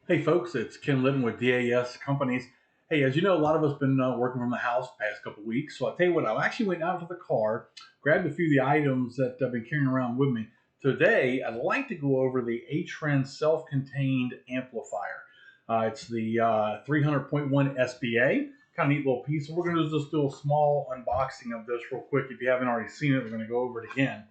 Hey folks, it's Ken Litton with DAS Companies. Hey, as you know, a lot of us been working from the house the past couple of weeks. So I tell you what, I actually went out to the car, grabbed a few of the items that I've been carrying around with me. Today, I'd like to go over the Atrend self-contained amplifier. It's the 300.1 SBA, kind of neat little piece. So we're going to just do a small unboxing of this real quick. If you haven't already seen it, we're going to go over it again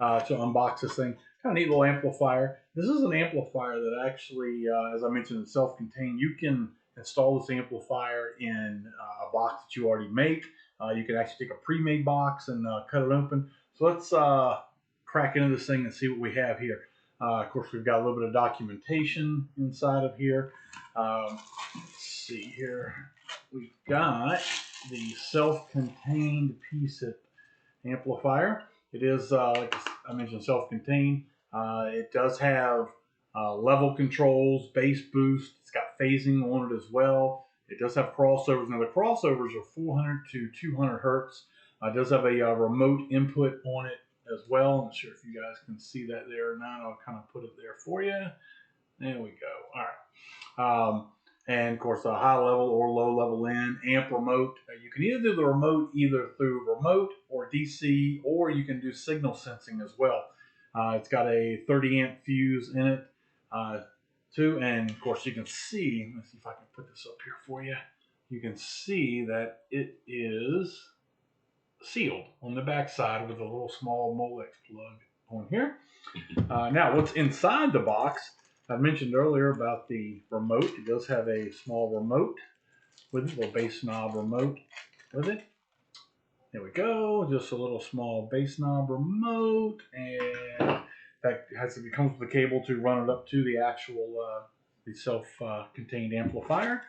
to unbox this thing. Kind of neat little amplifier. This is an amplifier that actually, as I mentioned, is self-contained. You can install this amplifier in a box that you already make. You can actually take a pre-made box and cut it open. So let's crack into this thing and see what we have here. Of course, we've got a little bit of documentation inside of here. Let's see here. We've got the self-contained piece of amplifier. It is, like I mentioned, self-contained. It does have level controls, bass boost. It's got phasing on it as well. It does have crossovers. Now the crossovers are 400 to 200 hertz. It does have a remote input on it as well. I'm not sure if you guys can see that there or not. I'll kind of put it there for you. There we go. All right. And of course, a high level or low level in, amp remote. You can either do the remote either through remote or DC, or you can do signal sensing as well. It's got a 30 amp fuse in it too. And of course, you can see, let's see if I can put this up here for you. You can see that it is sealed on the back side with a little small Molex plug on here. Now, what's inside the box? I mentioned earlier about the remote. It does have a small remote with a little bass knob remote with it. There we go. Just a little small bass knob remote, and that it comes with a cable to run it up to the actual the self-contained amplifier.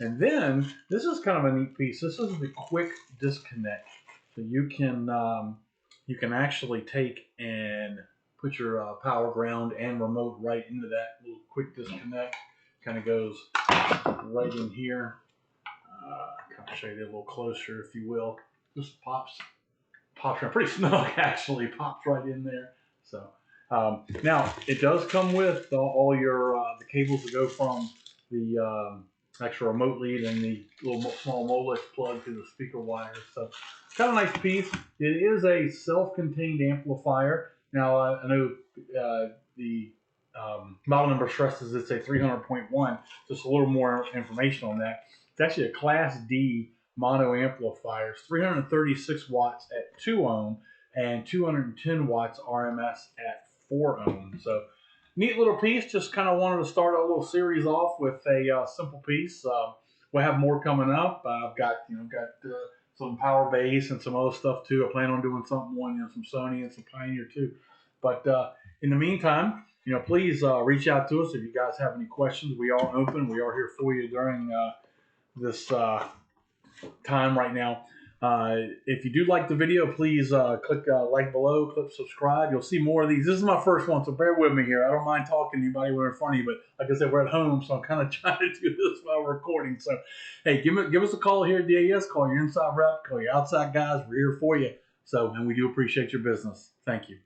And then this is kind of a neat piece. This is the quick disconnect. So you can actually take and put your power ground and remote right into that little quick disconnect. Kind of goes right in here. Kind of show you a little closer, if you will. Just pops around pretty snug, actually. Pops right in there. So now it does come with all your the cables that go from the actual remote lead and the little small Molex plug to the speaker wires. So kind of nice piece. It is a self-contained amplifier. Now, I know the model number stresses it's a 300.1, just a little more information on that. It's actually a Class D mono amplifier. It's 336 watts at 2 ohm and 210 watts RMS at 4 ohm. So, neat little piece. Just kind of wanted to start a little series off with a simple piece. We'll have more coming up. I've got some power bass and some other stuff too. I plan on doing something on some Sony and some Pioneer too. But in the meantime, please reach out to us if you guys have any questions. We are open. We are here for you during this time right now. If you do like the video, please click like below, click subscribe. You'll see more of these. This is my first one, so bear with me here. I don't mind talking to anybody when we're in front of you, but like I said, we're at home, so I'm kind of trying to do this while we're recording. So, hey, give us a call here at DAS. Call your inside rep, call your outside guys. We're here for you. So, and we do appreciate your business. Thank you.